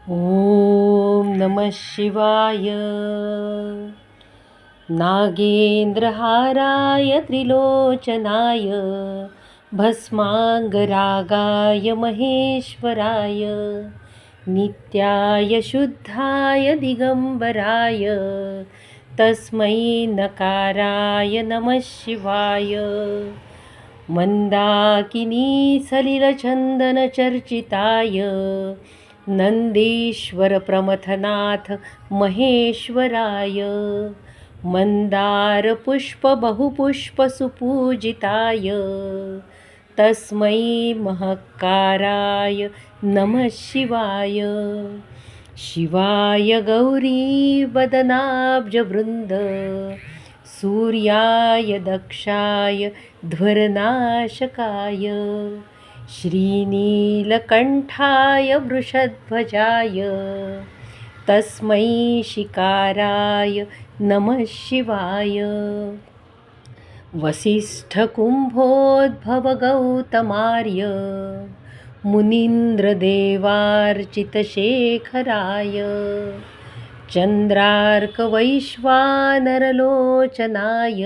ॐ नमः शिवाय। नागेन्द्रहाराय त्रिलोचनाय भस्माङ्गरागाय महेश्वराय नित्याय शुद्धाय दिगम्बराय तस्मै नकाराय नमः शिवाय। मन्दाकिनी सलिलचन्दनचर्चिताय नन्देश्वर प्रमथनाथ महेश्वराय मन्दारपुष्पबहुपुष्पसुपूजिताय तस्मै महक्काराय नमः शिवाय। शिवाय गौरीवदनाब्जवृन्द सूर्याय दक्षाय ध्वरनाशकाय श्रीनीलकण्ठाय वृषध्वजाय तस्मै शिकाराय नमः शिवाय। वसिष्ठकुम्भोद्भवगौतमार्य मुनीन्द्रदेवार्चितशेखराय चन्द्रार्कवैश्वानरलोचनाय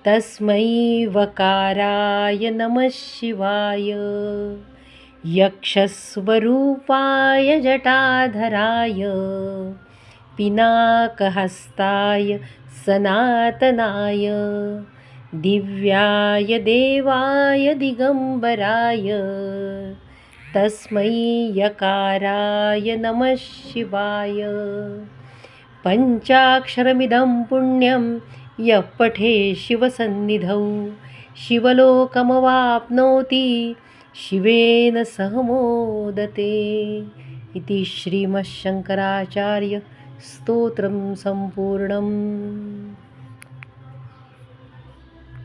तस्मै वकाराय नमः शिवाय। यक्षस्वरूपाय जटाधराय पिनाकहस्ताय सनातनाय दिव्याय देवाय दिगम्बराय तस्मै यकाराय नमः शिवाय। पञ्चाक्षरमिदं पुण्यं यः पठे शिवसन्निधौ शिवलोकमवाप्नोति शिवेन सह मोदते इति श्रीमच्छङ्कराचार्य स्तोत्रं सम्पूर्णम्।